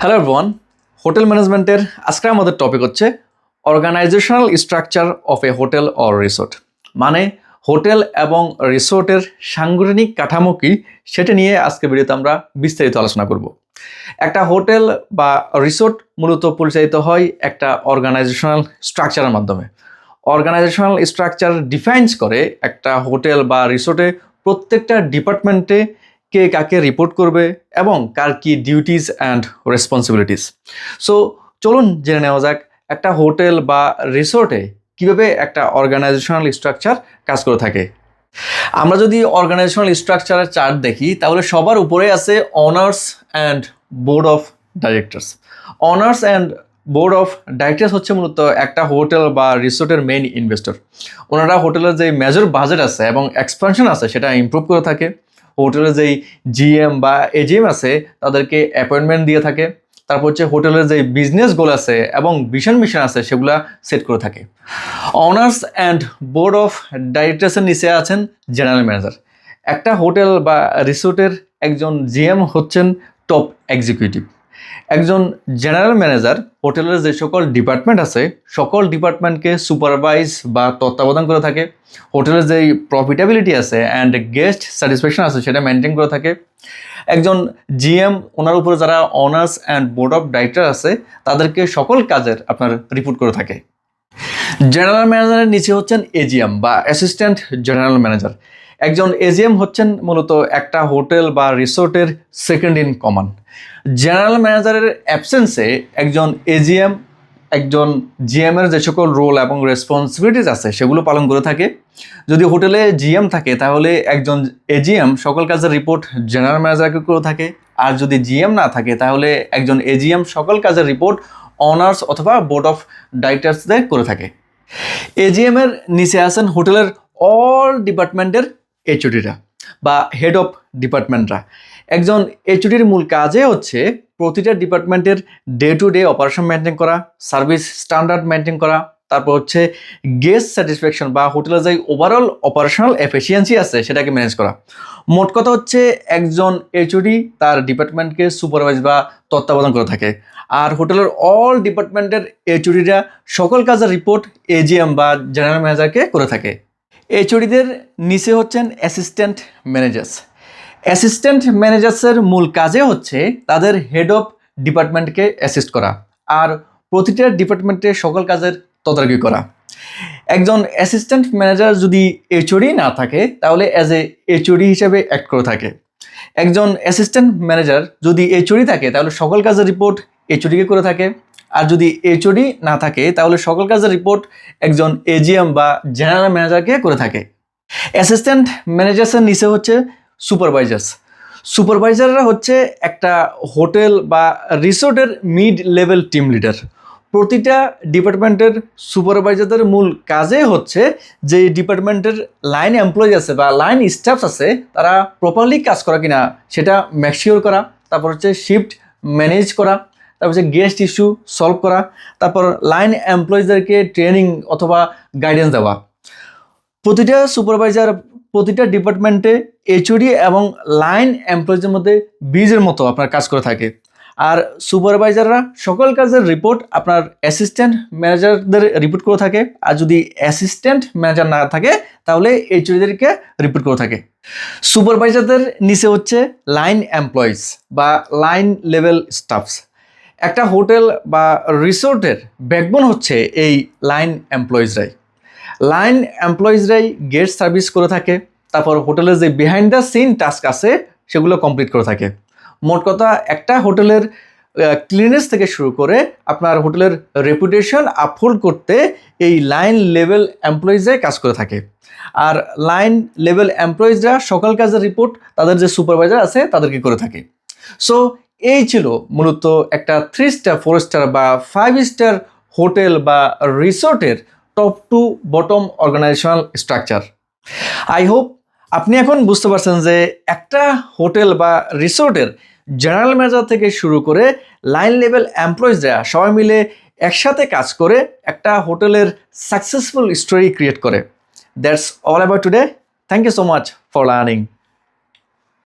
Hello everyone, hotel ম্যানেজমেন্টের আজকে আমাদের টপিক হচ্ছে organisational structure of a hotel or resort. মানে হোটেল এবং রিসোর্টের সাংগঠনিক কাঠামো কি সেটা নিয়ে আজকে ভিডিওতে আমরা বিস্তারিত আলোচনা করব। একটা হোটেল বা রিসোর্ট মূলত পরিচালিত হয় একটা অর্গানাইজেশনাল স্ট্রাকচারের মাধ্যমে। অর্গানাইজেশনাল স্ট্রাকচার ডিফাইন্স করে একটা হোটেল বা রিসোর্টে প্রত্যেকটা ডিপার্টমেন্টে কে কাকে রিপোর্ট করবে এবং কার কি ডিউটিস অ্যান্ড রেসপন্সিবিলিটিস। সো চলুন জেনে নেওয়া যাক একটা হোটেল বা রিসোর্টে কিভাবে একটা অর্গানাইজেশনাল স্ট্রাকচার কাজ করে থাকে। আমরা যদি অর্গানাইজেশনাল স্ট্রাকচারের চার্ট দেখি তাহলে সবার উপরে আছে honours and board of directors. Honours and board of directors হচ্ছে মূলত একটা হোটেল বা রিসোর্টের মেইন ইনভেস্টর। ওনারা হোটেলের যে মেজর বাজেট আছে এবং এক্সপানশন আছে সেটা ইমপ্রুভ করে থাকে। হোটেলের যেই জিএম বা এজিএম আছে তাদেরকে অ্যাপয়েন্টমেন্ট দিয়ে থাকে। তারপর হচ্ছে হোটেলের যে বিজনেস গোল আছে এবং ভিশন মিশন আছে সেগুলা সেট করে থাকে। অনার্স অ্যান্ড বোর্ড অফ ডাইরেক্টরসের নিচে আছেন জেনারেল ম্যানেজার। একটা হোটেল বা রিসোর্টের একজন জিএম হচ্ছেন টপ এক্সিকিউটিভ। একজন জেনারেল ম্যানেজার হোটেলের যে সকল ডিপার্টমেন্ট আছে সকল ডিপার্টমেন্টকে সুপারভাইজ বা তত্ত্বাবধান করে থাকে। হোটেলের যে প্রফিটেবিলিটি আছে অ্যান্ড গেস্ট স্যাটিসফ্যাকশন আছে সেটা মেনটেন করে থাকে। একজন জিএম ওনার উপরে যারা honours and board of director আছে তাদেরকে সকল কাজের আপনার রিপোর্ট করে থাকে। জেনারেল ম্যানেজারের নিচে হচ্ছেন এজিএম বা অ্যাসিস্ট্যান্ট জেনারেল ম্যানেজার। একজন এজিএম হচ্ছেন মূলত একটা হোটেল বা রিসোর্টের সেকেন্ড ইন কমান্ড। জেনারেল ম্যানেজারের অ্যাবসেন্সে একজন এজিএম একজন জিএমের যে সকল রোল এবং রেসপন্সিবিলিটিস আছে সেগুলো পালন করে থাকে। যদি হোটেলে জিএম থাকে তাহলে একজন এজিএম সকল কাজের রিপোর্ট জেনারেল ম্যানেজারকে করে থাকে। আর যদি জিএম না থাকে তাহলে একজন এজিএম সকল কাজের রিপোর্ট অনার্স অথবা বোর্ড অফ ডাইরেক্টরসদের করে থাকে। এজিএম এর নিচে আছেন হোটেলের অল ডিপার্টমেন্টের এইচওডিরা বা হেড অফ ডিপার্টমেন্টরা। একজন এইচওডির মূল কাজে হচ্ছে প্রতিটা ডিপার্টমেন্টের day to day operation maintain করা, সার্ভিস স্ট্যান্ডার্ড মেনটেন করা, তারপর হচ্ছে গেস্ট স্যাটিসফ্যাকশন বা হোটেলের যে ওভারঅল অপারেশনাল এফিসিয়েন্সি আছে সেটাকে ম্যানেজ করা। মোট কথা হচ্ছে একজন এইচওডি তার ডিপার্টমেন্টকে সুপারভাইজ বা তত্ত্বাবধান করে থাকে। আর হোটেলের অল ডিপার্টমেন্টের এইচওডিরা সকল কাজের রিপোর্ট এজিএম বা জেনারেল ম্যানেজারকে করে থাকে। এইচওডিদের নিচে হচ্ছেন অ্যাসিস্ট্যান্ট ম্যানেজার্স। অ্যাসিস্ট্যান্ট ম্যানেজার্সের মূল কাজে হচ্ছে তাদের হেড অফ ডিপার্টমেন্টকে অ্যাসিস্ট করা আর প্রতিটা ডিপার্টমেন্টে সকল কাজের তদারকি করা। একজন অ্যাসিস্ট্যান্ট ম্যানেজার যদি এইচওডি না থাকে তাহলে অ্যাজ এ এইচওডি হিসেবে অ্যাক্ট করে থাকে। একজন অ্যাসিস্ট্যান্ট ম্যানেজার যদি এইচওডি থাকে তাহলে সকল কাজের রিপোর্ট এইচওডিকে করে থাকে। আর যদি এইচওডি না থাকে তাহলে সকল কাজের রিপোর্ট একজন এজিএম বা জেনারেল ম্যানেজারকে করে থাকে। অ্যাসিস্ট্যান্ট ম্যানেজার্সের নিচে হচ্ছে সুপারভাইজার্স। সুপারভাইজাররা হচ্ছে একটা হোটেল বা রিসোর্টের মিড লেভেল টিম লিডার। প্রতিটা ডিপার্টমেন্টের সুপারভাইজারদের মূল কাজে হচ্ছে যে ডিপার্টমেন্টের লাইন এমপ্লয়ি আছে বা লাইন স্টাফ আছে তারা প্রপারলি কাজ করা কিনা সেটা মেকশিওর করা, তারপর হচ্ছে শিফট ম্যানেজ করা, তারপর হচ্ছে গেস্ট ইস্যু সলভ করা, তারপর লাইন এমপ্লয়িজদেরকে ট্রেনিং অথবা গাইডেন্স দেওয়া। প্রতিটা সুপারভাইজার প্রতিটা ডিপার্টমেন্টে এইচওডি এবং লাইন এমপ্লয়িজের মধ্যে ব্রিজের মতো আপনার কাজ করে থাকে। আর সুপারভাইজাররা সকল কাজের রিপোর্ট আপনার অ্যাসিস্ট্যান্ট ম্যানেজারদের রিপোর্ট করে থাকে। আর যদি অ্যাসিস্ট্যান্ট ম্যানেজার না থাকে তাহলে এইচওডিদেরকে রিপোর্ট করে থাকে। সুপারভাইজারদের নিচে হচ্ছে লাইন এমপ্লয়িজ বা লাইন লেভেল স্টাফস। একটা হোটেল বা রিসোর্টের ব্যাকবোন হচ্ছে এই লাইন এমপ্লয়িজরাই। লাইন এমপ্লয়িজরাই গেস্ট সার্ভিস করে থাকে, তারপর হোটেলের যে বিহাইন্ড দ্য সিন টাস্ক আছে সেগুলো কমপ্লিট করে থাকে। মোট কথা একটা হোটেলের ক্লিনেস থেকে শুরু করে আপনার হোটেলের রেপুটেশন আপহোল্ড করতে এই লাইন লেভেল এমপ্লয়িজরাই কাজ করে থাকে। আর লাইন লেভেল এমপ্লয়িজরা সকল কাজের রিপোর্ট তাদের যে সুপারভাইজার আছে তাদেরকে করে থাকে। সো এই ছিল মূলত একটা 3 স্টার 4 স্টার বা 5 স্টার হোটেল বা রিসোর্টের top to bottom organisational structure. I hope আপনি এখন বুঝতে পারছেন যে একটা হোটেল বা রিসোর্টের জেনারেল ম্যানেজার থেকে শুরু করে লাইন লেভেল এমপ্লয়িজরা সবাই মিলে একসাথে কাজ করে একটা হোটেলের সাকসেসফুল স্টোরি ক্রিয়েট করে। That's all about today. Thank you so much for learning.